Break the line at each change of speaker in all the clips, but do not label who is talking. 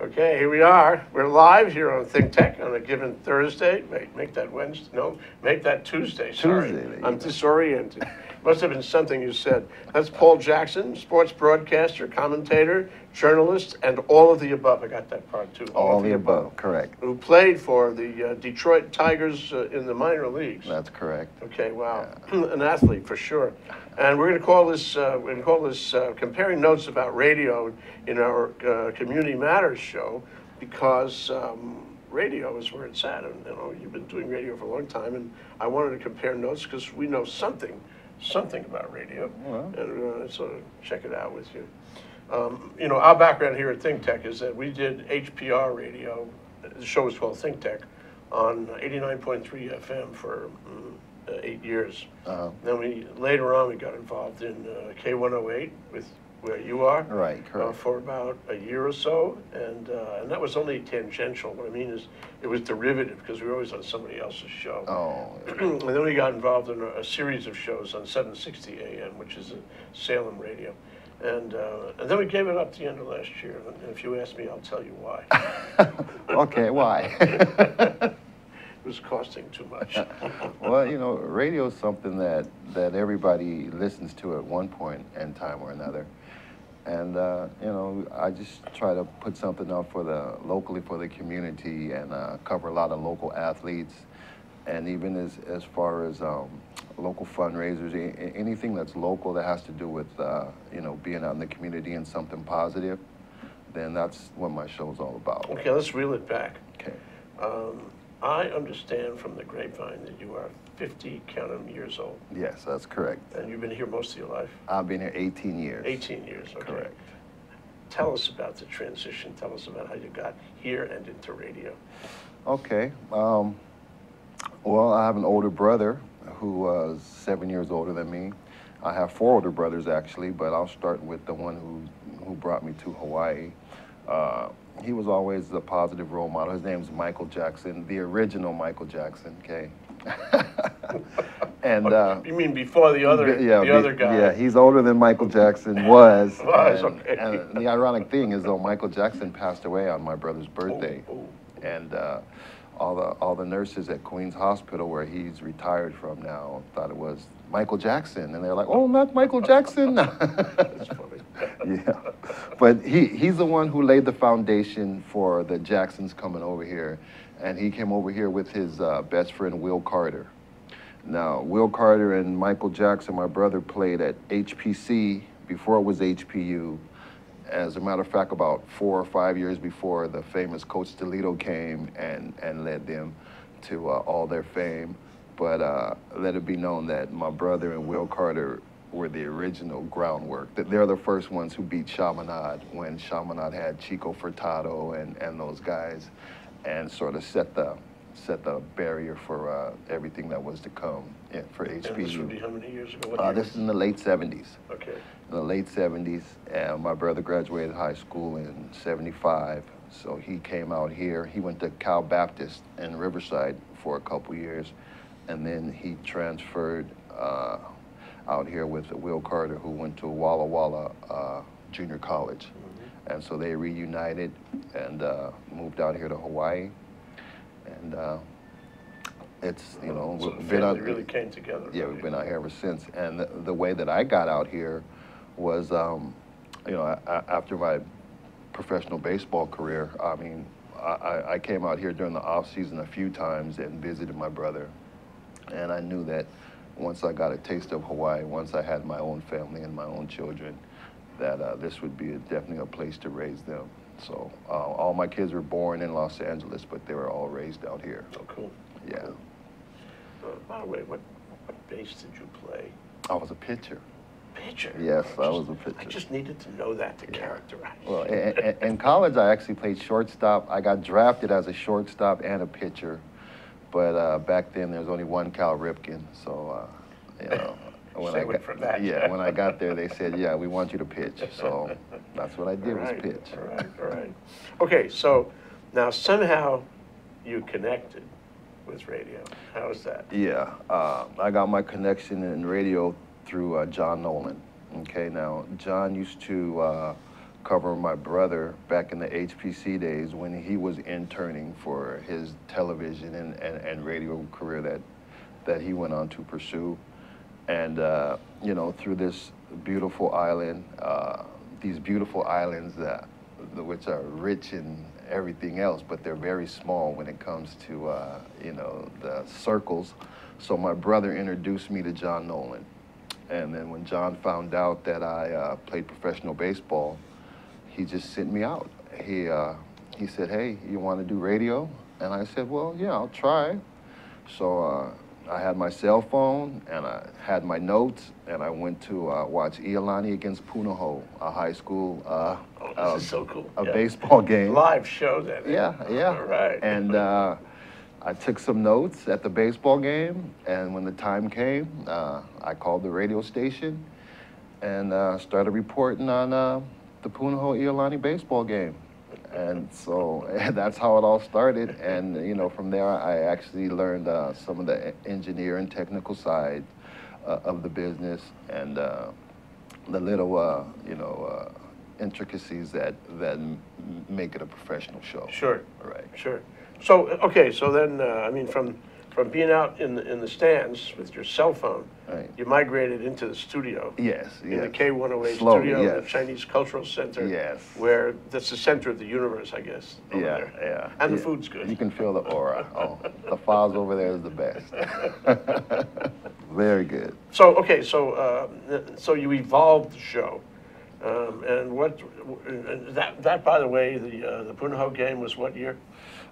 Okay, here we are. We're live here on ThinkTech on a given Thursday. Make that Wednesday. No, make that Tuesday. Sorry,
Tuesday,
I'm disoriented. Must have been something you said. That's Paul Jackson, sports broadcaster, commentator, journalist, and all of the above. I got that part too.
All of the above, correct.
Who played for the Detroit Tigers in the minor leagues.
That's correct.
Okay, wow,
Yeah.
an athlete for sure. And we're going to call this comparing notes about radio in our Community Matters show, because radio is where it's at. And you've been doing radio for a long time, and I wanted to compare notes because we know something about radio, and sort of check it out with you. Our background here at ThinkTech is that we did HPR radio. The show was called ThinkTech on 89.3 FM for 8 years. Then later on we got involved in K108 with where you are.
Right, correct.
For about a year or so, and that was only tangential. What I mean is, it was derivative because we were always on somebody else's show.
Oh.
And then we got involved in a series of shows on 760 AM, which is a Salem radio. And then we gave it up at the end of last year. And if you ask me, I'll tell you why.
Okay, why?
It was costing too much.
Well, radio is something that everybody listens to at one point in time or another. And, I just try to put something out locally for the community, and cover a lot of local athletes. And even as far as local fundraisers, anything that's local that has to do with, being out in the community and something positive, then that's what my show's all about.
Okay, let's reel it back.
Okay.
I understand from the grapevine that you are 50, count 'em, years old.
Yes, that's correct.
And you've been here most of your life?
I've been here 18 years.
18 years, okay.
Correct.
Tell us about the transition. Tell us about how you got here and into radio.
Okay. Well, I have an older brother who was 7 years older than me. I have 4 older brothers, actually, but I'll start with the one who brought me to Hawaii. He was always a positive role model. His name's Michael Jackson, the original Michael Jackson, okay? And
you mean before the other guy?
Yeah, he's older than Michael Jackson was.
Okay.
And the ironic thing is, though, Michael Jackson passed away on my brother's birthday. And all the nurses at Queens Hospital, where he's retired from now, thought it was Michael Jackson, and they're like, "Oh, not Michael Jackson."
That's funny.
Yeah, but he's the one who laid the foundation for the Jacksons coming over here, and he came over here with his best friend Will Carter. Now, Will Carter and Michael Jackson, my brother, played at HPC before it was HPU. As a matter of fact, about 4 or 5 years before, the famous Coach Toledo came and led them to all their fame. But let it be known that my brother and Will Carter were the original groundwork. That they're the first ones who beat Chaminade when Chaminade had Chico Furtado and those guys, and sort of set the barrier for everything that was to come for HPU.
And this would be how many years ago?
This is in the late 70s.
Okay.
In the late 70s, and my brother graduated high school in 75, so he came out here. He went to Cal Baptist in Riverside for a couple years, and then he transferred out here with Will Carter, who went to Walla Walla Junior College. And so they reunited and moved out here to Hawaii. And it's,
so the family really came together.
Yeah, we've been out here ever since. And the way that I got out here was, after my professional baseball career, I mean, I came out here during the off season a few times and visited my brother. And I knew that once I got a taste of Hawaii, once I had my own family and my own children, that this would be definitely a place to raise them. So all my kids were born in Los Angeles, but they were all raised out here.
Oh, cool.
Yeah.
By the way, what base did you play?
I was a pitcher.
Pitcher?
Yes, I was a pitcher.
I just needed to know that to characterize.
Well, in college, I actually played shortstop. I got drafted as a shortstop and a pitcher. But back then, there was only one Cal Ripken, so, when I got there, they said, yeah, we want you to pitch. So that's what I did, was pitch.
All right. Okay, so now somehow you connected with radio. How is that?
Yeah, I got my connection in radio through John Nolan. Okay, now John used to covering my brother back in the HPC days when he was interning for his television and radio career that he went on to pursue. And, you know, through this beautiful island, these beautiful islands which are rich in everything else, but they're very small when it comes to, you know, the circles. So my brother introduced me to John Nolan. And then when John found out that I played professional baseball, he just sent me out. He said, hey, you want to do radio? And I said, well, yeah, I'll try. So I had my cell phone, and I had my notes, and I went to watch Iolani against Punahou, a high school
this is so cool.
baseball game.
Live show that.
Yeah, yeah.
All right.
And I took some notes at the baseball game, and when the time came, I called the radio station and started reporting on the Punahou Iolani baseball game. And so that's how it all started. And, you know, from there, I actually learned some of the engineering technical side of the business and the little, you know, intricacies that make it a professional show.
Sure.
Right.
Sure. So, okay, so then, I mean, from being out in the stands with your cell phone,
right,
you migrated into the studio.
Yes,
In the
yes.
K108
Slowly,
studio,
yes.
the Chinese Cultural Center.
Yes.
Where that's the center of the universe, I guess. Over
Yeah,
there.
yeah.
And the
Yeah.
food's good.
You can feel the aura. Oh, the files over there is the best. Very good.
So, okay, so you evolved the show. And what, that by the way, the Punahou game was what year?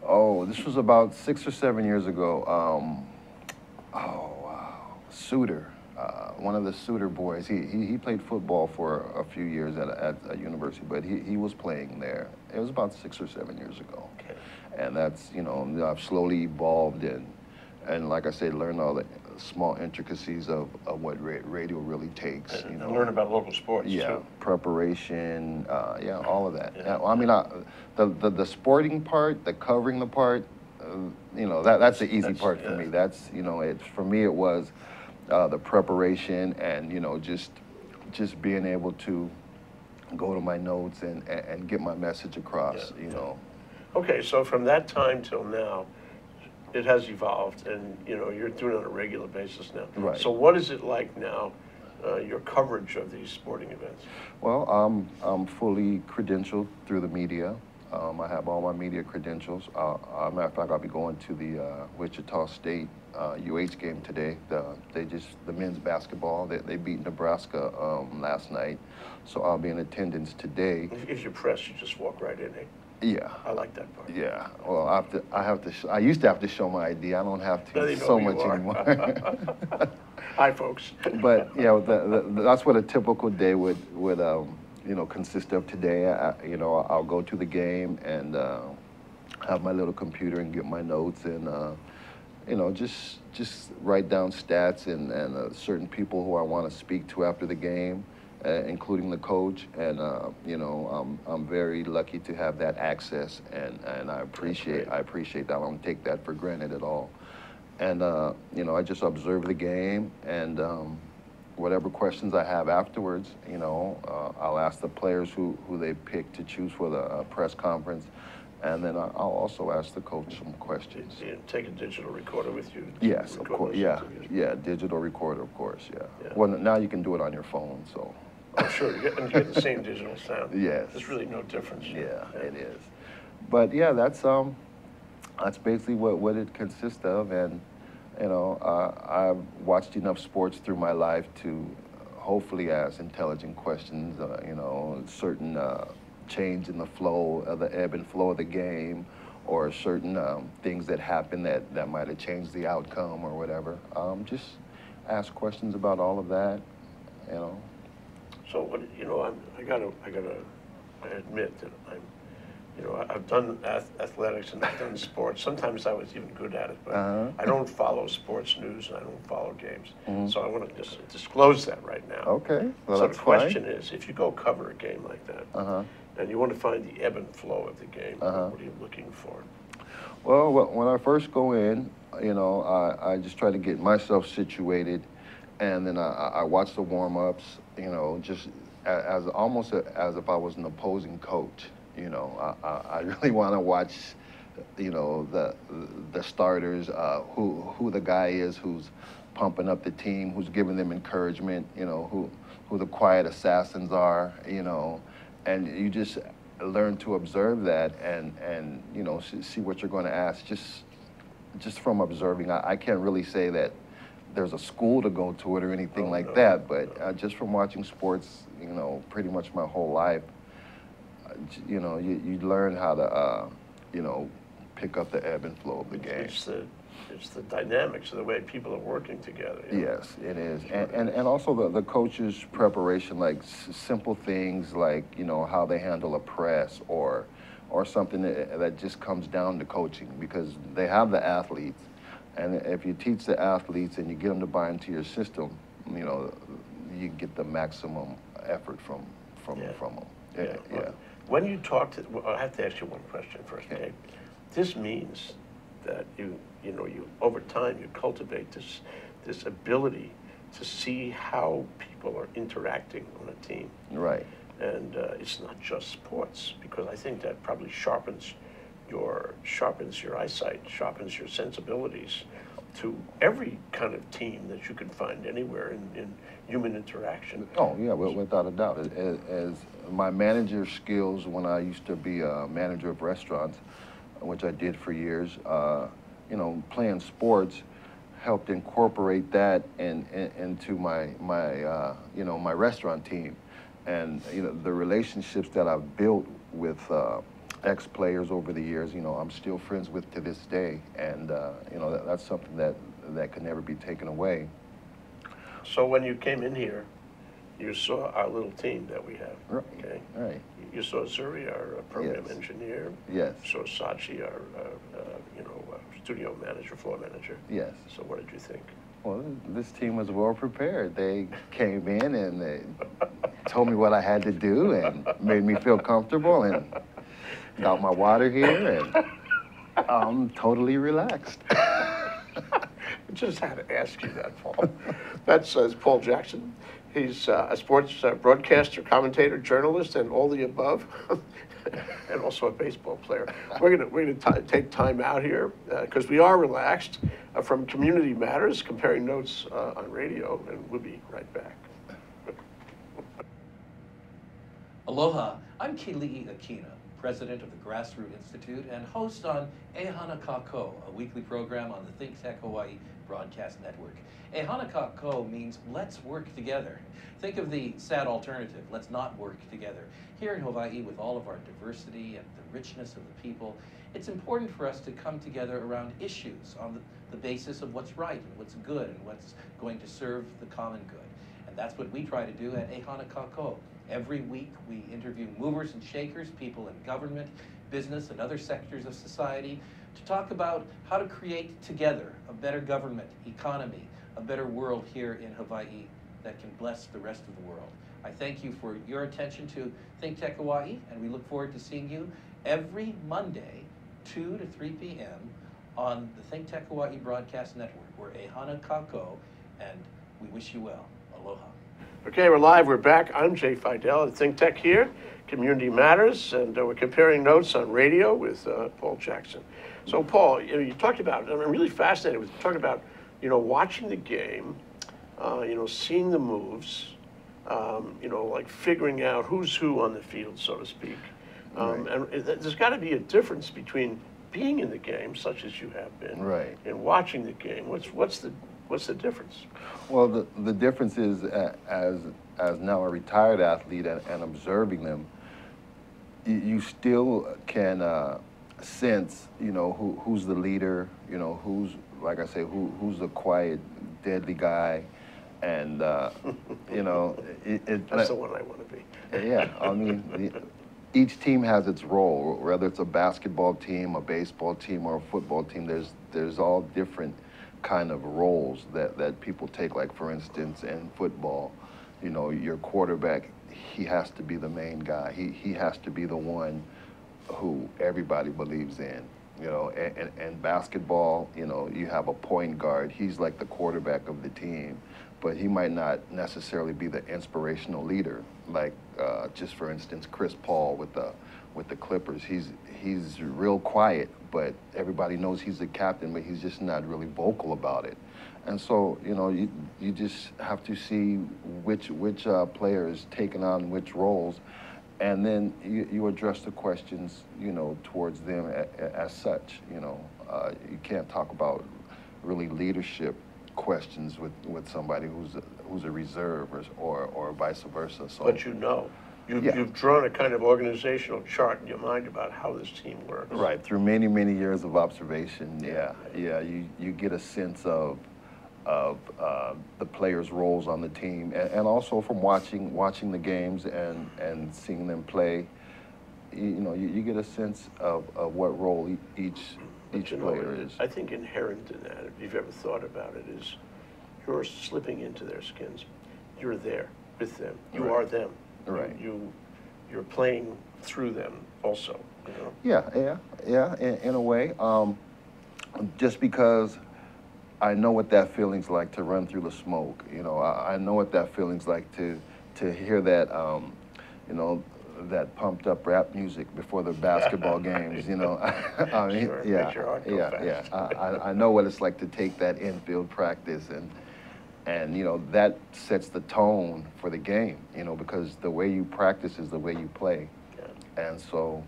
Oh, this was about 6 or 7 years ago. Oh, wow. Suter, one of the Suter boys. He played football for a few years at a university, but he was playing there. It was about 6 or 7 years ago.
Okay.
And that's, you know, I've slowly evolved and like I said, learned all the small intricacies of what radio really takes.
And
you know,
learn about local sports,
yeah,
too.
preparation, yeah, all of that.
Yeah.
I mean, the sporting part, the covering the part, you know, that's the easy part for me. That's, you know, for me it was the preparation and, you know, just being able to go to my notes and get my message across, you know.
Okay, so from that time till now, it has evolved, and you know you're doing it on a regular basis now.
Right.
So what is it like now, your coverage of these sporting events?
Well, I'm fully credentialed through the media. I have all my media credentials. Matter of fact, I'll be going to the Wichita State UH game today. The men's basketball, they beat Nebraska last night, so I'll be in attendance today.
If you're pressed, you just walk right in, eh?
Yeah.
I like that part.
Yeah. Well, I used to have to show my ID. I don't have
Now
to
they know
so
who you
much
are.
anymore.
Hi, folks.
But you know, that's what a typical day would you know, consist of today. You know, I'll go to the game and have my little computer and get my notes and you know, just write down stats and certain people who I want to speak to after the game. Including the coach, and you know, I'm very lucky to have that access, and I appreciate that. I don't take that for granted at all. And you know, I just observe the game, and whatever questions I have afterwards, you know, I'll ask the players who they pick to choose for the press conference, and then I'll also ask the coach some questions.
You take a digital recorder with you?
Yes, of course. Yeah, yeah, digital recorder, of course. Yeah. Well, now you can do it on your phone, so.
Oh, sure, and you get the same digital sound.
Yes.
There's really no difference.
Yeah, it is. But yeah, that's basically what it consists of, and you know, I've watched enough sports through my life to hopefully ask intelligent questions. You know, certain change in the flow of the ebb and flow of the game, or certain things that happen that might have changed the outcome or whatever. Just ask questions about all of that. You know. So
what, you know, I gotta admit that you know, I've done athletics and I've done sports. Sometimes I was even good at it, but I don't follow sports news and I don't follow games. So I want to just disclose that right now.
Okay, well,
so
that's
the question is, if you go cover a game like that, and you want to find the ebb and flow of the game, what are you looking for?
Well, when I first go in, you know, I just try to get myself situated, and then I watch the warm-ups, you know, just as almost as if I was an opposing coach. You know, I really want to watch, you know, the starters, who the guy is who's pumping up the team, who's giving them encouragement. You know, who the quiet assassins are. You know, and you just learn to observe that and you know see what you're going to ask just from observing. I can't really say that there's a school to go to it or anything like that, but just from watching sports, you know, pretty much my whole life, you know, you learn how to, you know, pick up the ebb and flow of the game.
It's the dynamics of the way people are working together. You know?
Yes, it is. And also the coach's preparation, like simple things like, you know, how they handle a press or something that just comes down to coaching, because they have the athletes. And if you teach the athletes and you get them to buy into your system, you know, you get the maximum effort from them. Yeah.
When you talk to, well, I have to ask you one question first, okay? This means that you over time you cultivate this ability to see how people are interacting on a team.
Right.
And it's not just sports, because I think that probably sharpens your eyesight, sharpens your sensibilities to every kind of team that you can find anywhere in human interaction.
Oh yeah, without a doubt. As my manager skills when I used to be a manager of restaurants, which I did for years, you know, playing sports helped incorporate that into my you know, my restaurant team, and you know, the relationships that I've built with ex-players over the years, you know, I'm still friends with to this day, and you know, that's something that can never be taken away.
So when you came in here, you saw our little team that we have.
Right.
Okay.
Right.
You saw Zuri, our program engineer.
Yes.
You saw Sachi, our you know, studio manager, floor manager.
Yes.
So what did you think?
Well, this team was well prepared. They came in and they told me what I had to do and made me feel comfortable and got my water here, and I'm totally relaxed.
I just had to ask you that, Paul. That's Paul Jackson. He's a sports broadcaster, commentator, journalist, and all the above, and also a baseball player. We're gonna take time out here because we are relaxed from Community Matters, comparing notes on radio, and we'll be right back.
Aloha, I'm Kili'i Akina, president of the Grassroot Institute and host on Ehana Kako, a weekly program on the ThinkTech Hawaii broadcast network. Ehana Kako means let's work together. Think of the sad alternative, let's not work together. Here in Hawaii, with all of our diversity and the richness of the people, it's important for us to come together around issues on the basis of what's right and what's good and what's going to serve the common good. And that's what we try to do at Ehana Kako. Every week we interview movers and shakers, people in government, business, and other sectors of society to talk about how to create together a better government, economy, a better world here in Hawaii that can bless the rest of the world. I thank you for your attention to ThinkTech Hawaii, and we look forward to seeing you every Monday, 2 to 3 p.m. on the ThinkTech Hawaii Broadcast Network. We're Ehana Kako, and we wish you well. Aloha.
Okay, we're live, we're back. I'm Jay Fidell at ThinkTech here, Community Matters, and we're comparing notes on radio with Paul Jackson. So Paul, you talked about, I'm really fascinated with talking about, watching the game, seeing the moves, like figuring out who's who on the field, so to speak.
Right.
And there's got to be a difference between being in the game, such as you have been,
right,
and watching the game. What's the difference?
Well, the difference is, as now a retired athlete and observing them, you still can sense, who's the leader, who's, like I say, who's the quiet, deadly guy, and
That's the one I want to be.
Yeah, I mean, each team has its role, whether it's a basketball team, a baseball team, or a football team. There's all different kind of roles that people take. Like, for instance, in football, your quarterback, he has to be the main guy. He has to be the one who everybody believes in. And basketball, you have a point guard. He's like the quarterback of the team. but he might not necessarily be the inspirational leader. Like just for instance, Chris Paul with the Clippers. He's real quiet, but everybody knows he's the captain, but he's just not really vocal about it. And so, you know, you just have to see which player is taking on which roles, and then you address the questions, you know, towards them as such. You know, you can't talk about really leadership questions with somebody who's a reserve or vice versa. So,
but you know, you've drawn a kind of organizational chart in your mind about how this team works.
Right, through many years of observation. You get a sense of the players' roles on the team, and also from watching the games and seeing them play. You know, you get a sense of what role each player is.
I think inherent in that, if you've ever thought about it, is you're slipping into their skins. You're there with them. You
Right.
are them.
Right.
You're playing through them also. You know?
Yeah. In a way, just because I know what that feeling's like to run through the smoke. You know, I know what that feeling's like to hear that, you know, that pumped up rap music before the basketball games. You know, I mean,
Sure, makes your heart go fast.
I know what it's like to take that infield practice and you know, that sets the tone for the game. You know, because the way you practice is the way you play, and so,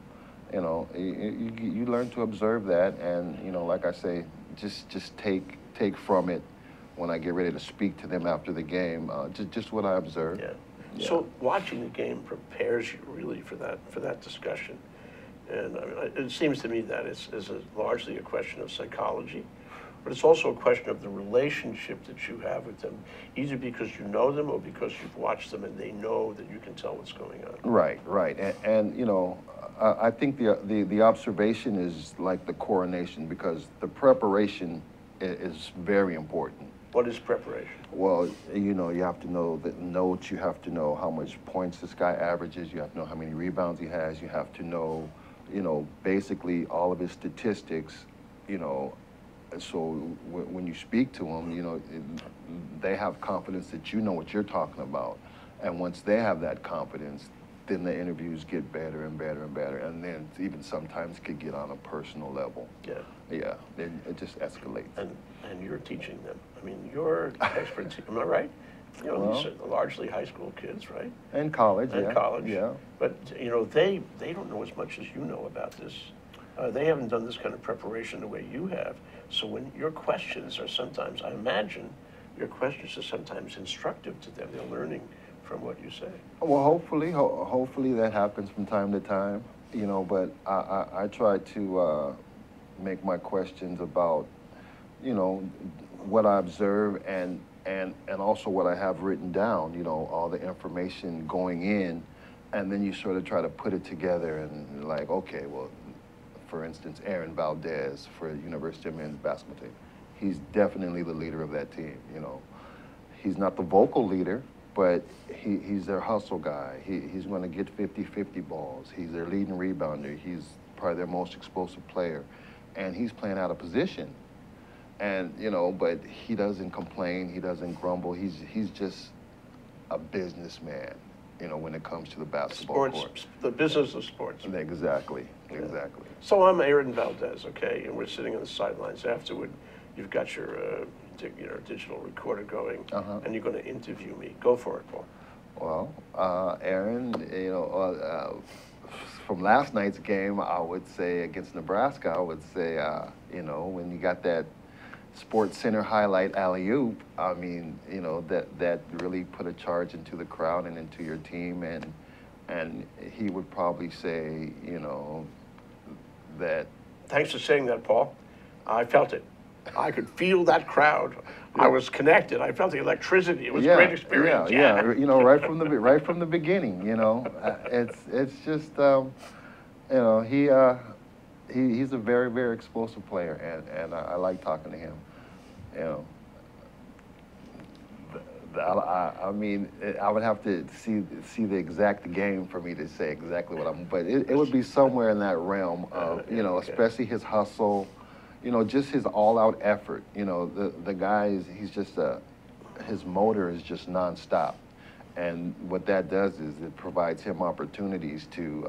you know, you learn to observe that, and you know, like I say, just take from it when I get ready to speak to them after the game, just what I observe.
Yeah. So watching the game prepares you really for that discussion, and I mean, it seems to me that it's largely a question of psychology, but it's also a question of the relationship that you have with them, either because you know them or because you've watched them and they know that you can tell what's going on.
Right, and you know, I think the observation is like the coronation, because the preparation is very important.
What is preparation?
Well, you know, you have to know the notes, you have to know how much points this guy averages, you have to know how many rebounds he has, you have to know, you know, basically all of his statistics, you know, so when you speak to them, you know, they have confidence that you know what you're talking about. And once they have that confidence, then the interviews get better and better and better, and then even sometimes could get on a personal level. Yeah, then it just escalates.
And you're teaching them. I mean, you're experts. Am I right? You know,
Well,
these are largely high school kids, right?
And college,
And college.
Yeah.
But you know, they don't know as much as you know about this. They haven't done this kind of preparation the way you have. So when your questions are sometimes, I imagine, your questions are sometimes instructive to them. They're learning from what you say.
Well, hopefully that happens from time to time, you know, but I try to make my questions about, you know, what I observe and also what I have written down, you know, all the information going in, and then you sort of try to put it together and like, okay, well, for instance, Aaron Valdez for University of Men's basketball team. He's definitely the leader of that team, you know. He's not the vocal leader, but he's their hustle guy. He's going to get 50-50 balls. He's their leading rebounder. He's probably their most explosive player. And he's playing out of position. And, you know, but he doesn't complain. He doesn't grumble. He's just a businessman, you know, when it comes to the basketball court.
The business of sports.
Exactly.
So I'm Aaron Valdez, okay, and we're sitting on the sidelines. Afterward, you've got your digital recorder going, and you're going to interview me. Go for it, Paul.
Well, Aaron, you know, from last night's game, I would say against Nebraska, I would say, you know, when you got that Sports Center highlight alley-oop, I mean, you know, that really put a charge into the crowd and into your team, and he would probably say, you know, that.
Thanks for saying that, Paul. I felt it. I could feel that crowd. I was connected. I felt the electricity. It was a great experience.
Yeah. You know, right from the beginning. You know, it's just, you know, he's a very explosive player, and I like talking to him. You know, I mean, I would have to see the exact game for me to say exactly what I'm. But it would be somewhere in that realm of, you know, especially his hustle. You know, just his all-out effort. You know, the guy he's just a his motor is just nonstop. And what that does is it provides him opportunities to,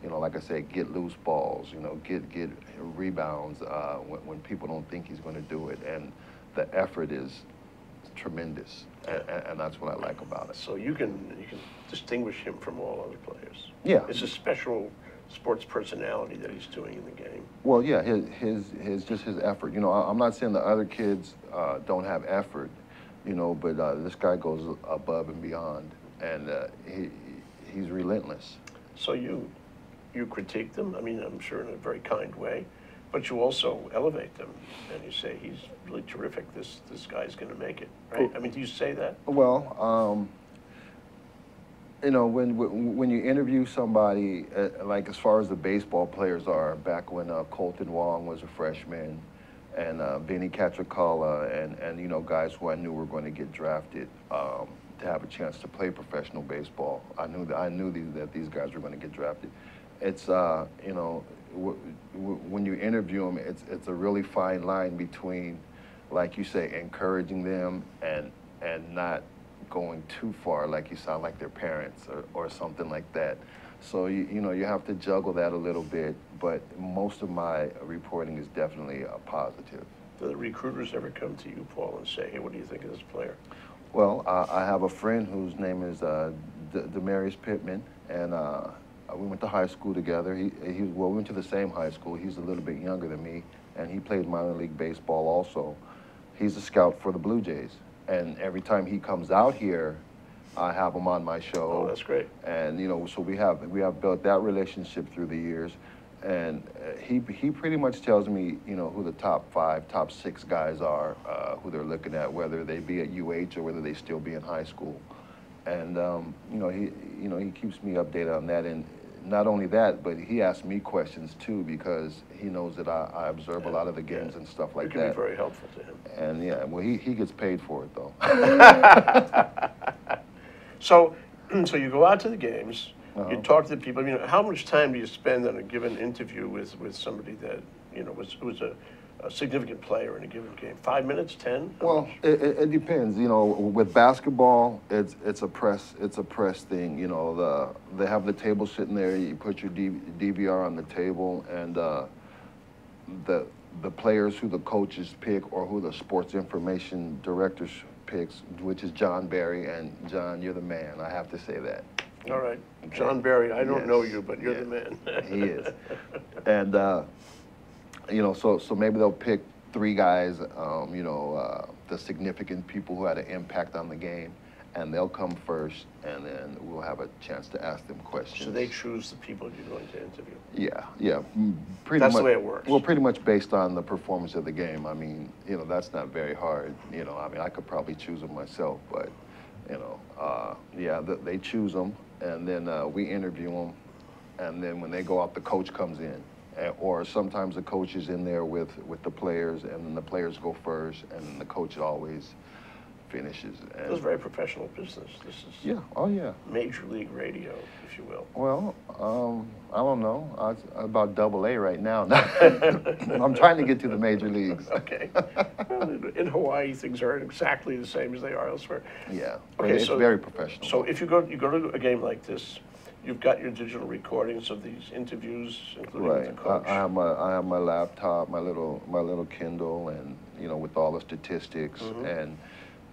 like I said, get loose balls, get rebounds when people don't think he's going to do it. And the effort is tremendous, and that's what I like about it.
So you can distinguish him from all other players.
Yeah.
It's a special sports personality that he's doing in the game.
Well, yeah, his just his effort. I'm not saying the other kids don't have effort, but this guy goes above and beyond, and he's relentless.
So you critique them, I mean, I'm sure in a very kind way, but you also elevate them, and you say, he's really terrific, this guy's going to make it, right? I mean, do you say that?
Well, when you interview somebody, like as far as the baseball players are, back when Colton Wong was a freshman, and Benny Catricala, and guys who I knew were going to get drafted to have a chance to play professional baseball. I knew that these guys were going to get drafted. It's when you interview them, it's a really fine line between, like you say, encouraging them and not going too far, like you sound like their parents or something like that. So you have to juggle that a little bit, but most of my reporting is definitely positive.
Do the recruiters ever come to you, Paul, and say, hey, what do you think of this player?
Well, I have a friend whose name is Demarius Pittman, and we went to high school together. We went to the same high school. He's a little bit younger than me, and he played minor league baseball also. He's a scout for the Blue Jays, and every time he comes out here, I have him on my show.
Oh, that's great.
And so we have built that relationship through the years, and he pretty much tells me who the top 5, top 6 guys are, who they're looking at, whether they be at UH or whether they still be in high school. And he keeps me updated on that. And not only that, but he asks me questions too, because he knows that I observe a lot of the games and stuff like that.
You can be very helpful to him.
And yeah, well, he gets paid for it though.
So you go out to the games, you
Uh-huh.
talk to the people. I mean, how much time do you spend on a given interview with somebody that was a significant player in a given game? 5 minutes, 10?
Well, it depends. With basketball, it's a press thing. They have the table sitting there. You put your DVR on the table, and the players who the coaches pick or who the sports information directors picks, which is John Barry, and John, you're the man. I have to say that.
All right,
Okay.
John Barry. I don't
Yes.
know you, but you're
Yes.
the man.
He is, and so maybe they'll pick 3 guys, the significant people who had an impact on the game, and they'll come first, and then we'll have a chance to ask them questions.
So they choose the people you're going to interview.
Yeah, pretty
That's
much.
the way it works.
Well, pretty much based on the performance of the game. I mean, that's not very hard. I could probably choose them myself, but, they choose them, and then we interview them, and then when they go out, the coach comes in. Or sometimes the coach is in there with the players, and then the players go first, and then the coach always finishes. And
This is very professional business. This is
oh yeah.
major league radio, if you will.
Well, I don't know. I'm about AA right now. I'm trying to get to the major leagues.
Okay. Well, in Hawaii, things aren't exactly the same as they are elsewhere.
Yeah.
Okay,
It's very professional.
So if you go to a game like this, you've got your digital recordings of these interviews, including with the
Right.
coach.
I have my laptop, my little Kindle, and with all the statistics, and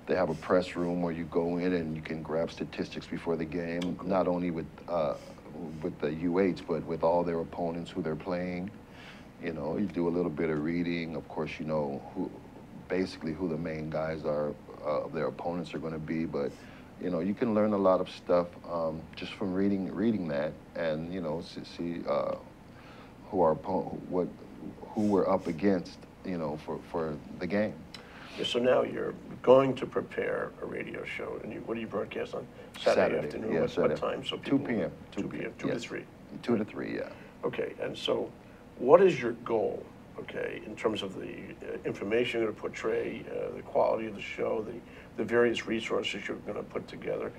they have a press room where you go in and you can grab statistics before the game, not only with the UH, but with all their opponents who they're playing. You do a little bit of reading. Of course, basically who the main guys are, their opponents are going to be, but you can learn a lot of stuff just from reading that, and see who we're up against, for the game.
Yeah, so now you're going to prepare a radio show, and what do you broadcast on? Saturday afternoon?
Yeah,
What
Saturday.
time? So
2
people,
p.m.
2 p.m. 2 to 3.
2 to 3, yeah.
Okay, and so what is your goal, okay, in terms of the information you're going to portray, the quality of the show, the various resources you're going to put together?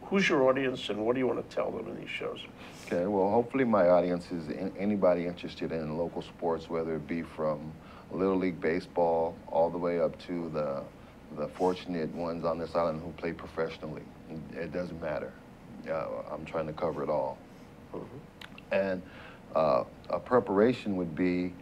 Who's your audience, and what do you want to tell them in these shows?
Okay, well, hopefully my audience is anybody interested in local sports, whether it be from Little League Baseball all the way up to the the fortunate ones on this island who play professionally. It doesn't matter. I'm trying to cover it all. And a preparation would be,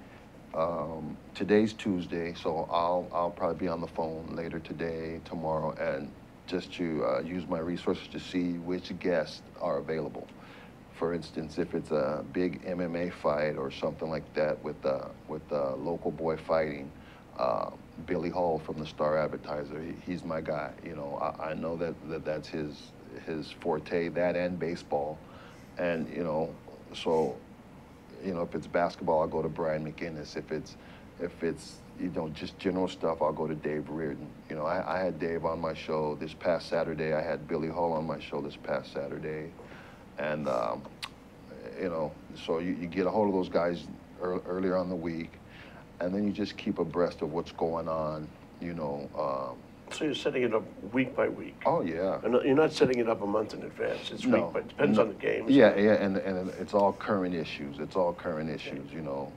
today's Tuesday, so I'll probably be on the phone later today, tomorrow, and just to use my resources to see which guests are available. For instance, if it's a big MMA fight or something like that with the local boy fighting, Billy Hall from the Star Advertiser, he's my guy. You know, I know that's his forte, that and baseball, and you know, so you know, if it's basketball, I'll go to Brian McInnes. If it's you know, just general stuff, I'll go to Dave Reardon. You know, I had Dave on my show this past Saturday. I had Billy Hall on my show this past Saturday. And, you know, so you get a hold of those guys earlier on the week, and then you just keep abreast of what's going on, you know.
So you're setting it up week by week?
Oh, yeah.
And you're not setting it up a month in advance. It's week by, it depends on the games.
Yeah, and it's all current issues. It's all current issues, you know.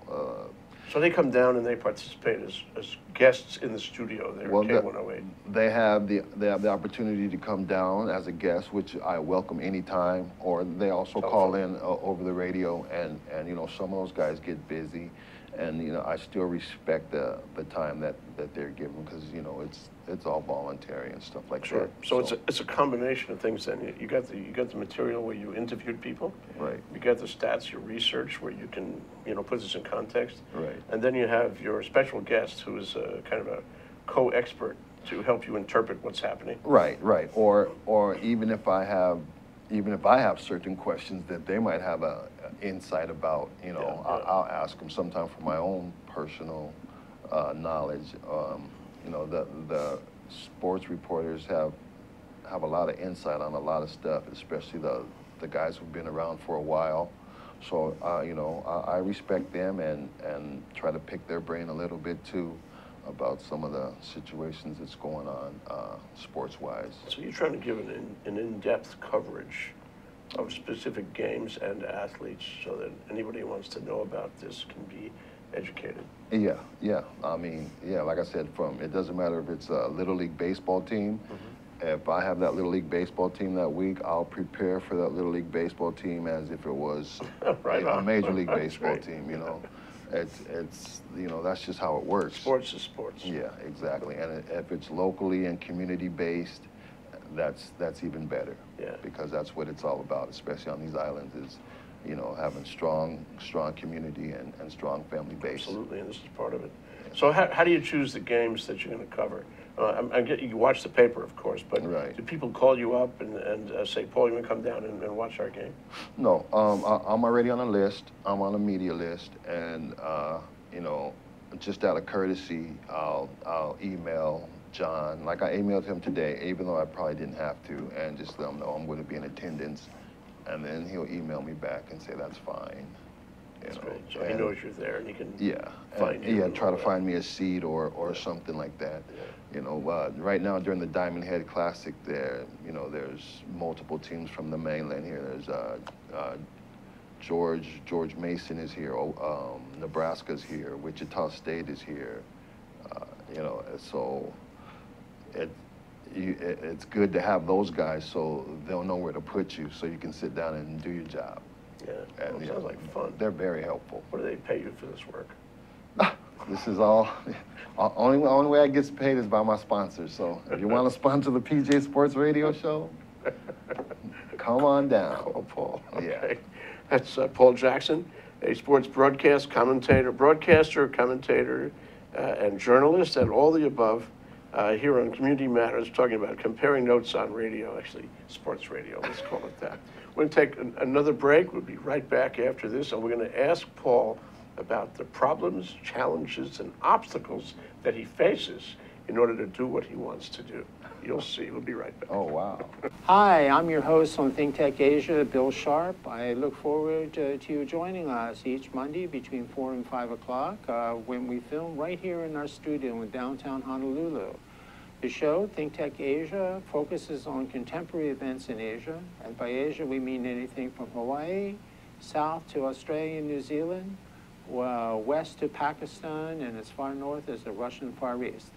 So they come down and they participate as guests in the studio there at K108.
They have the opportunity to come down as a guest, which I welcome anytime, or they also call in over the radio, and you know, some of those guys get busy, and you know, I still respect the time that they're given, because you know, it's all voluntary and stuff like that.
So it's a combination of things. Then you got the material where you interviewed people,
right?
You got the stats, your research, where you can, you know, put this in context,
right?
And then you have your special guest, who is kind of a co-expert to help you interpret what's happening.
Right. Or even if I have certain questions that they might have a insight about, you know, I'll ask them sometime for my own personal knowledge. You know, the sports reporters have a lot of insight on a lot of stuff, especially the guys who've been around for a while. So, you know, I respect them and try to pick their brain a little bit too about some of the situations that's going on sports-wise.
So you're trying to give an in-depth coverage of specific games and athletes so that anybody who wants to know about this can be educated.
Yeah. I mean, yeah, like I said, it doesn't matter if it's a Little League baseball team. If I have that Little League baseball team that week, I'll prepare for that Little League baseball team as if it was a Major League Baseball team, you know. It's you know, that's just how it works.
Sports is sports.
Yeah, exactly. And if it's locally and community-based, that's even better.
Yeah.
Because that's what it's all about, especially on these islands, is, you know, having strong community and strong family base.
Absolutely, and this is part of it. So how do you choose the games that you're going to cover? You watch the paper, of course, but do people call you up and say, Paul, you want to come down and watch our game?
No, I'm already on a list. I'm on a media list, and you know, just out of courtesy, I'll email John. Like I emailed him today, even though I probably didn't have to, and just let him know I'm going to be in attendance, and then he'll email me back and say that's fine.
That's great. So he knows you're there, and he can
find you. Yeah, try to find me a seat or something like that.
Yeah.
You know, right now during the Diamond Head Classic, you know, there's multiple teams from the mainland here. There's George Mason is here. Nebraska's here. Wichita State is here. You know, so it's good to have those guys so they'll know where to put you, so you can sit down and do your job.
Yeah,
and,
well, sounds like fun.
They're very helpful.
What do they pay you for this work?
This is all, only way I get paid is by my sponsors. So if you want to sponsor the PJ Sports Radio Show, come on down.
Call Paul. Okay.
Yeah.
That's Paul Jackson, a sports broadcaster, commentator, and journalist, and all the above here on Community Matters, talking about comparing notes on radio, actually sports radio, let's call it that. We're going to take another break. We'll be right back after this, and we're going to ask Paul about the problems, challenges, and obstacles that he faces in order to do what he wants to do. You'll see. We'll be right back.
Oh, wow.
Hi, I'm your host on ThinkTech Asia, Bill Sharp. I look forward to you joining us each Monday between 4 and 5 o'clock when we film right here in our studio in downtown Honolulu. The show, ThinkTech Asia, focuses on contemporary events in Asia. And by Asia, we mean anything from Hawaii, south to Australia and New Zealand, west to Pakistan, and as far north as the Russian Far East.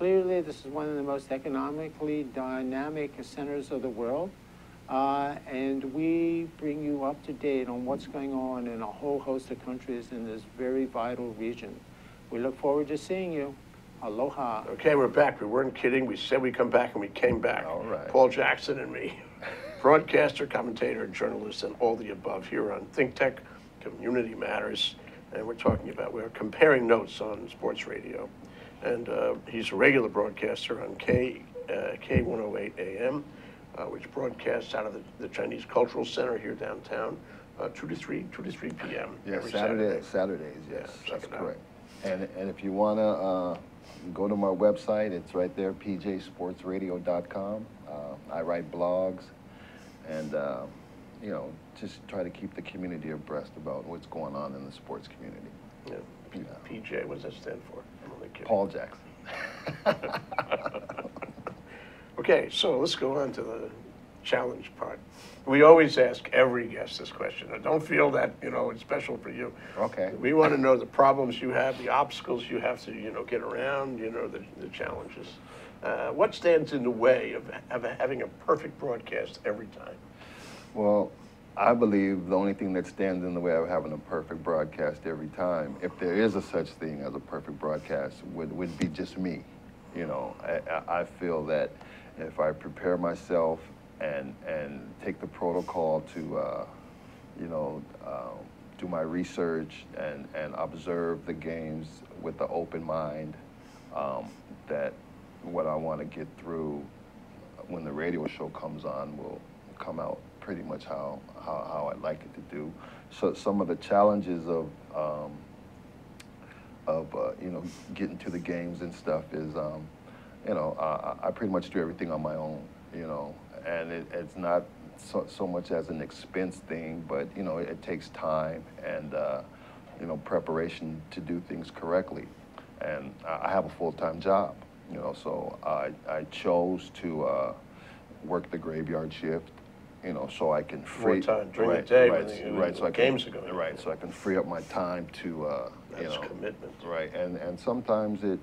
clearly, this is one of the most economically dynamic centers of the world. And we bring you up to date on what's going on in a whole host of countries in this very vital region. We look forward to seeing you. Aloha.
Okay, we're back. We weren't kidding. We said we'd come back, and we came back.
All right.
Paul Jackson and me, broadcaster, commentator, journalist, and all the above here on ThinkTech, Community Matters. And we're comparing notes on sports radio. And he's a regular broadcaster on K108 AM, which broadcasts out of the Chinese Cultural Center here downtown, 2 to 3 p.m.
Yeah,
every
Saturdays,
Yeah,
yes,
check
that's
it out.
correct. And if you want to go to my website, it's right there, pjsportsradio.com. I write blogs and, you know, just try to keep the community abreast about what's going on in the sports community.
Yeah. PJ, what does that stand for? I'm only kidding.
Paul Jackson.
Okay, so let's go on to the challenge part. We always ask every guest this question. Now, don't feel that, you know, it's special for you.
Okay.
We want to know the problems you have, the obstacles you have to, you know, get around, you know, the challenges. What stands in the way of having a perfect broadcast every time?
Well, I believe the only thing that stands in the way of having a perfect broadcast every time, if there is a such thing as a perfect broadcast, would be just me. You know, I feel that if I prepare myself and take the protocol to, you know, do my research and observe the games with an open mind, that what I want to get through when the radio show comes on will come out pretty much how I'd like it to do. So some of the challenges of you know, getting to the games and stuff is, you know, I pretty much do everything on my own, you know, and it's not so much as an expense thing, but, you know, it takes time and, you know, preparation to do things correctly. And I have a full-time job, you know, so I chose to work the graveyard shift, you know, so I can free
More time during the day when the games are going on.
Right, so I can free up my time to,
That's
you know,
commitment.
right, and sometimes it,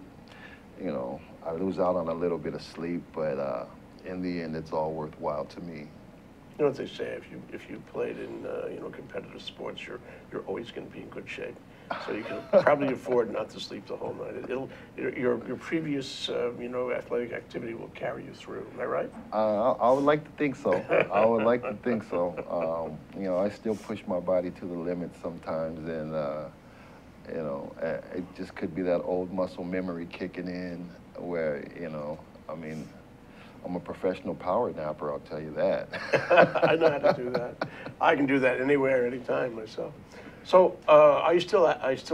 you know, I lose out on a little bit of sleep, but in the end, it's all worthwhile to me.
You know what they say? If you played in you know, competitive sports, you're always going to be in good shape. So you can probably afford not to sleep the whole night. Your previous you know, athletic activity will carry you through. Am I right?
I would like to think so. I would like to think so. You know, I still push my body to the limit sometimes, and you know, it just could be that old muscle memory kicking in, where, you know, I mean, I'm a professional power napper, I'll tell you that.
I know how to do that. I can do that anywhere, anytime myself. So, are you still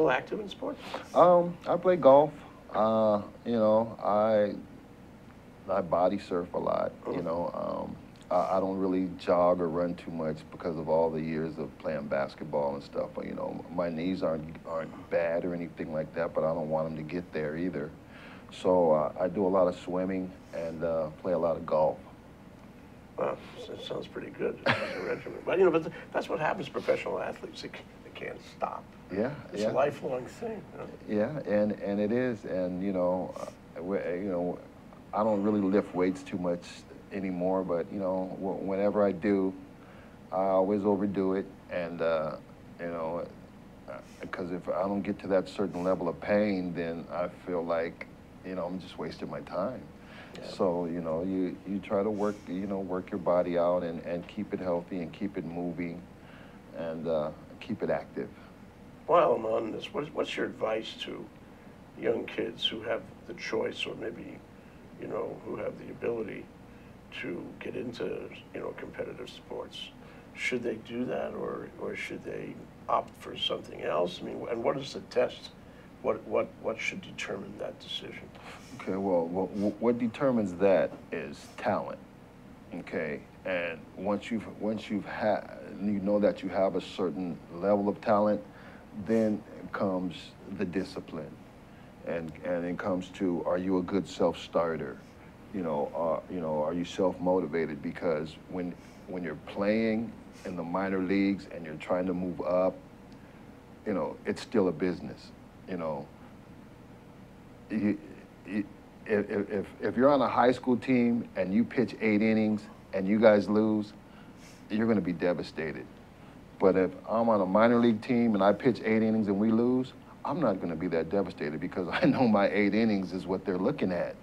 active in sports?
I play golf. You know, I body surf a lot. You know, I don't really jog or run too much because of all the years of playing basketball and stuff. But, you know, my knees aren't bad or anything like that, but I don't want them to get there either. So I do a lot of swimming and play a lot of golf.
Wow, that sounds pretty good. As a regimen. But you know, but that's what happens to professional athletes. They can't stop.
Yeah,
It's a lifelong thing. You know?
Yeah, and it is, and you know, I don't really lift weights too much anymore, but you know, whenever I do, I always overdo it, and you know, because if I don't get to that certain level of pain, then I feel like, you know, I'm just wasting my time. Yeah. So, you know, you try to work your body out and keep it healthy and keep it moving and keep it active.
While I'm on this, what's your advice to young kids who have the choice, or maybe, you know, who have the ability to get into, you know, competitive sports? Should they do that, or should they opt for something else? I mean, and what is the test? What should determine that decision?
Okay, well, what determines that is talent. Okay, and once you know that you have a certain level of talent, then comes the discipline, and it comes to, are you a good self-starter? You know, are you self-motivated? Because when you're playing in the minor leagues and you're trying to move up, you know, it's still a business. You know, if you're on a high school team and you pitch 8 innings and you guys lose, you're going to be devastated. But if I'm on a minor league team and I pitch 8 innings and we lose, I'm not going to be that devastated because I know my 8 innings is what they're looking at.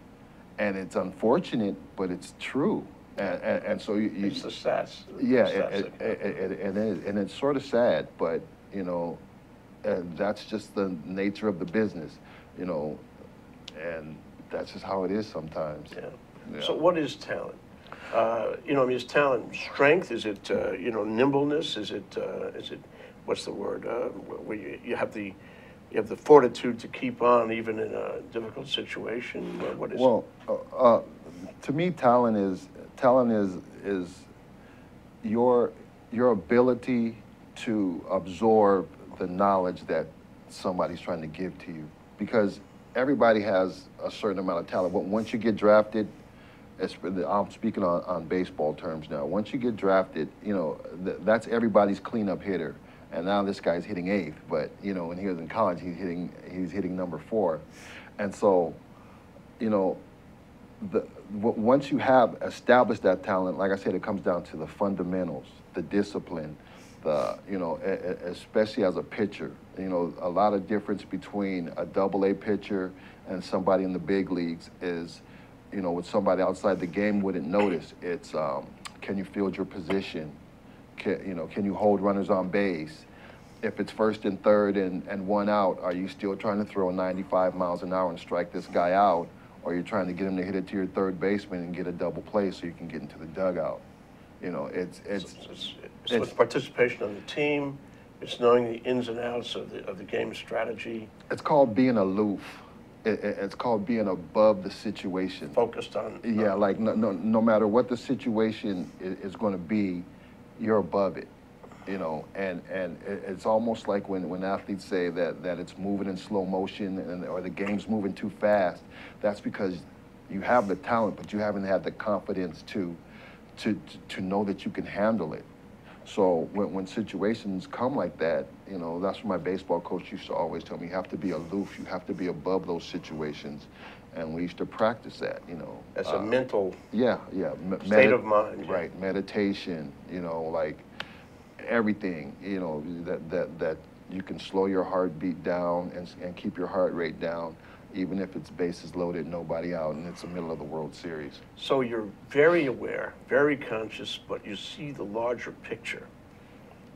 And it's unfortunate, but it's true. And so
it's the stats.
Yeah,
The
and it's sort of sad, but you know, that's just the nature of the business, you know, and that's just how it is sometimes.
Yeah.
Yeah.
So what is talent? You know, I mean, is talent strength? Is it you know, nimbleness? Is it what's the word? Where you have the fortitude to keep on even in a difficult situation? What is
well, to me, talent is your ability to absorb the knowledge that somebody's trying to give to you. Because everybody has a certain amount of talent, but once you get drafted, I'm speaking on baseball terms now. Once you get drafted, you know, that's everybody's cleanup hitter. And now this guy's hitting 8th, but you know, when he was in college, he's hitting number 4. And so, you know, once you have established that talent, like I said, it comes down to the fundamentals, the discipline, you know, especially as a pitcher. You know, a lot of difference between a AA pitcher and somebody in the big leagues is, you know, what somebody outside the game wouldn't notice. It's can you field your position? Can you hold runners on base? If it's 1st and 3rd and 1 out, are you still trying to throw 95 miles an hour and strike this guy out? Or you're trying to get him to hit it to your 3rd baseman and get a double play so you can get into the dugout? You know,
it's participation on the team. It's knowing the ins and outs of the game strategy.
It's called being aloof. It's called being above the situation.
Focused on.
Yeah, like no matter what the situation is going to be, you're above it. You know, and it's almost like when athletes say that it's moving in slow motion or the game's moving too fast. That's because you have the talent, but you haven't had the confidence to know that you can handle it. So when situations come like that, you know, that's what my baseball coach used to always tell me. You have to be aloof. You have to be above those situations. And we used to practice that, you know.
As a mental
state
of mind.
Right, meditation, you know, like everything, you know, that you can slow your heartbeat down and keep your heart rate down, even if it's bases loaded, nobody out, and it's the middle of the World Series.
So you're very aware, very conscious, but you see the larger picture.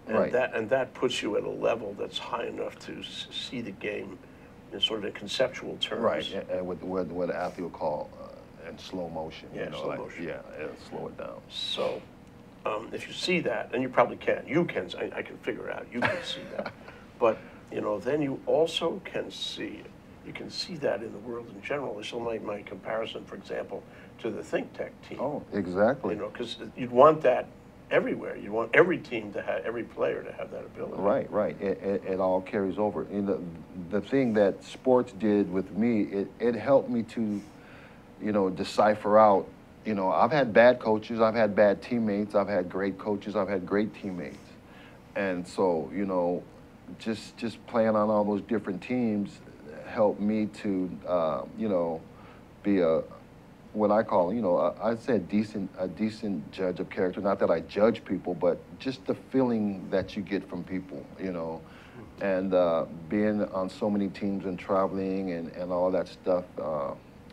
And
right.
that puts you at a level that's high enough to see the game in sort of in conceptual terms.
Right, and with what an athlete will call in slow motion.
Yeah,
you know,
slow motion.
Yeah, slow it down.
So if you see that, and you probably can, I can figure it out, you can see that. But, you know, then you also can see, you can see that in the world in general. This will make my comparison, for example, to the ThinkTech team.
Oh, exactly.
You know, because you'd want that everywhere. You want every team to have, every player to have that ability.
Right. It all carries over. The thing that sports did with me, it helped me to, you know, decipher out. You know, I've had bad coaches, I've had bad teammates, I've had great coaches, I've had great teammates, and so, you know, just playing on all those different teams helped me to, you know, be what I call, you know, I'd say a decent judge of character. Not that I judge people, but just the feeling that you get from people, you know. And being on so many teams and traveling and all that stuff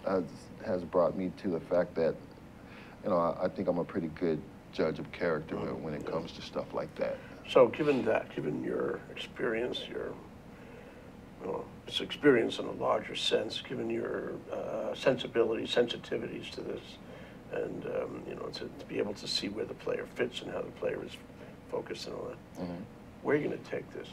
has brought me to the fact that, you know, I think I'm a pretty good judge of character when it comes to stuff like that.
So given your experience, it's experience in a larger sense, given your sensitivities to this, and you know, to be able to see where the player fits and how the player is focused and all that, where are you going to take this?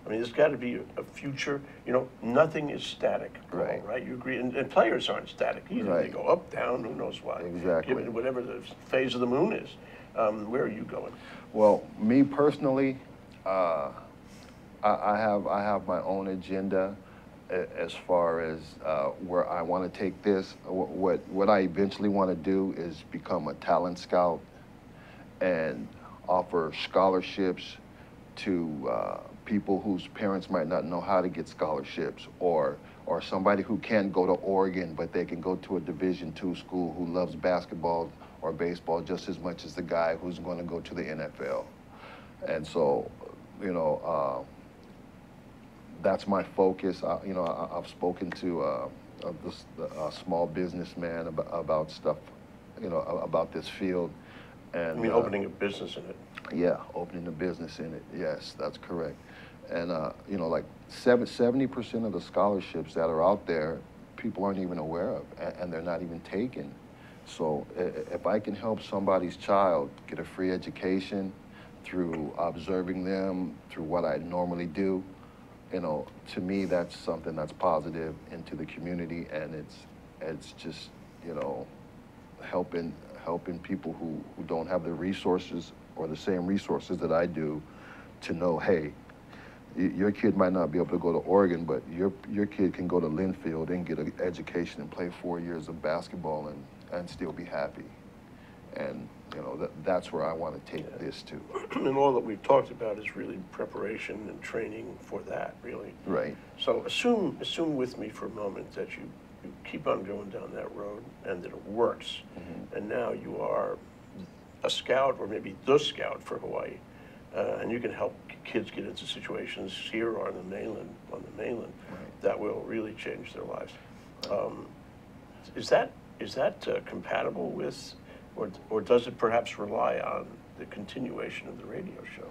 I mean, there's got to be a future. You know, nothing is static, right? You agree? And players aren't static either.
Right.
They go up, down, who knows why.
Exactly.
Given whatever the phase of the moon is. Where are you going?
Well, me personally, I have my own agenda as far as where I want to take this. What I eventually want to do is become a talent scout and offer scholarships to people whose parents might not know how to get scholarships, or somebody who can't go to Oregon, but they can go to a Division II school, who loves basketball or baseball just as much as the guy who's going to go to the NFL. And so, you know, that's my focus. You know, I've spoken to a small businessman about stuff, you know, about this field. And,
I mean, opening a business in it.
Yeah, opening a business in it. Yes, that's correct. And, you know, like 70% of the scholarships that are out there, people aren't even aware of, and they're not even taken. So if I can help somebody's child get a free education through observing them, through what I normally do, you know, to me, that's something that's positive into the community, and it's just, you know, helping people who don't have the resources or the same resources that I do to know, hey, your kid might not be able to go to Oregon, but your kid can go to Linfield and get an education and play 4 years of basketball and still be happy. And, you know, that's where I want to take this to.
And all that we've talked about is really preparation and training for that, really.
Right.
So assume with me for a moment that you keep on going down that road and that it works. Mm-hmm. And now you are a scout, or maybe the scout for Hawaii. And you can help kids get into situations here or on the mainland, right, that will really change their lives. Is that compatible with, or does it perhaps rely on the continuation of the radio show?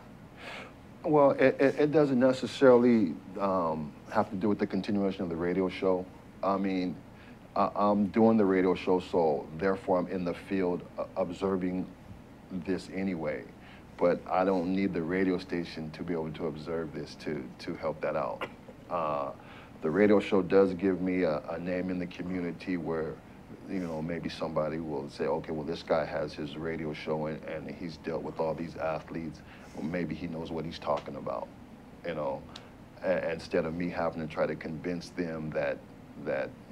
Well, it doesn't necessarily have to do with the continuation of the radio show. I mean, I'm doing the radio show, so therefore I'm in the field observing this anyway. But I don't need the radio station to be able to observe this to help that out. The radio show does give me a name in the community where, you know, maybe somebody will say, okay, well, this guy has his radio show and he's dealt with all these athletes. Well, maybe he knows what he's talking about, you know, instead of me having to try to convince them that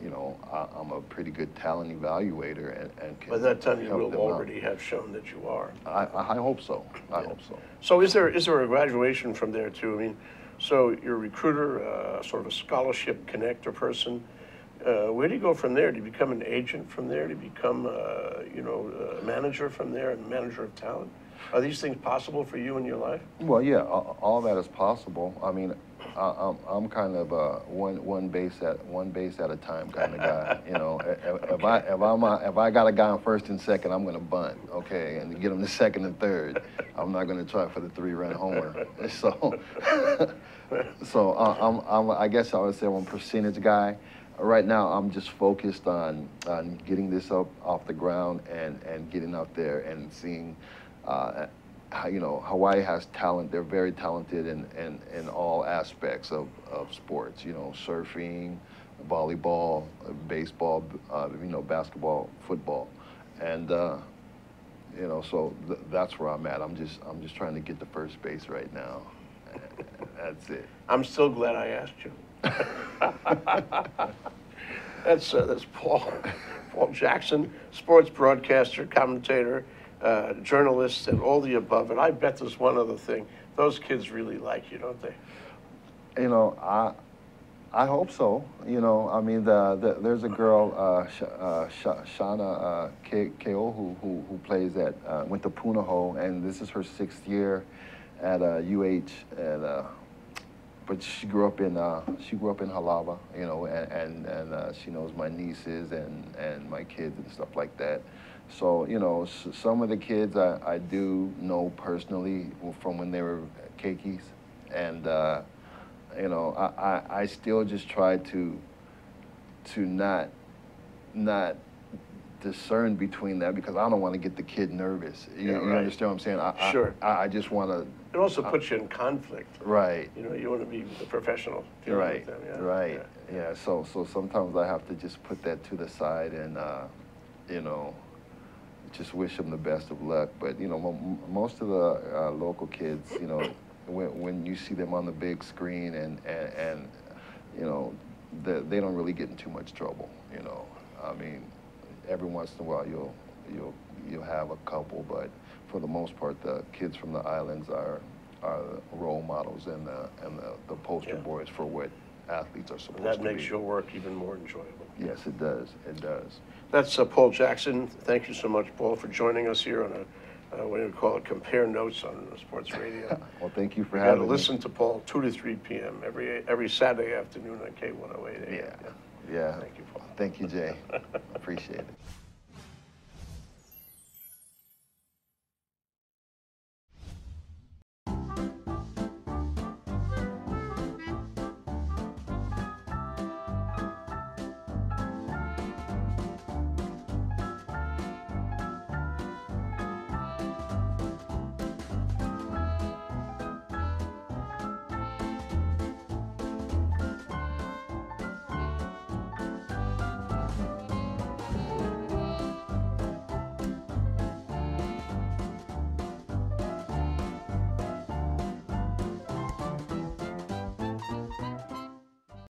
you know, I'm a pretty good talent evaluator and can.
By that time, you
help
will already have shown that you are.
I hope so. I hope so.
So is there a graduation from there too? I mean, so you're a recruiter, sort of a scholarship connector person. Where do you go from there? Do you become an agent from there? Do you become, you know, a manager from there, and manager of talent? Are these things possible for you in your life?
Well, yeah, all that is possible. I mean, I'm kind of a one base at a time kind of guy. You know, if I got a guy on first and second, I'm gonna bunt, okay, and get him to second and third. I'm not gonna try for the 3-run homer. So I guess I would say I'm a percentage guy. Right now, I'm just focused on getting this up off the ground and getting out there and seeing. You know, Hawaii has talent. They're very talented in all aspects of sports. You know, surfing, volleyball, baseball, you know, basketball, football, and you know, so that's where I'm at. I'm just trying to get to first base right now. That's it.
I'm still glad I asked you. That's Paul Jackson, sports broadcaster, commentator, journalist, and all the above. And I bet there's one other thing. Those kids really like you, don't they?
You know, I hope so. You know, I mean, there's a girl, Shauna Ko, who plays went to Punahou, and this is her 6th year at UH, and but she grew up in Halava, you know, and she knows my nieces and my kids and stuff like that. So, you know, some of the kids I do know personally from when they were keikis, and you know, I still just try to not discern between that, because I don't want to get the kid nervous. You understand what I'm saying?
Sure.
I just want to.
It also puts you in conflict.
Right.
You know, you want to be the professional.
Right.
With them, yeah.
Right. Yeah. So sometimes I have to just put that to the side and you know, just wish them the best of luck. But you know, most of the local kids, you know, when you see them on the big screen and you know, they don't really get in too much trouble. You know, I mean, every once in a while you'll have a couple, but for the most part, the kids from the islands are are the role models and the poster boys for what athletes are supposed to
That
be.
makes your work even more enjoyable.
Yes, it does. It does.
That's Paul Jackson. Thank you so much, Paul, for joining us here on what do you call it, Compare Notes on Sports Radio.
Well, thank you for
You got to
having me.
listen to Paul 2 to 3 p.m. every Saturday afternoon on K108 AM.
Yeah.
Thank you, Paul.
Thank you, Jay. Appreciate it.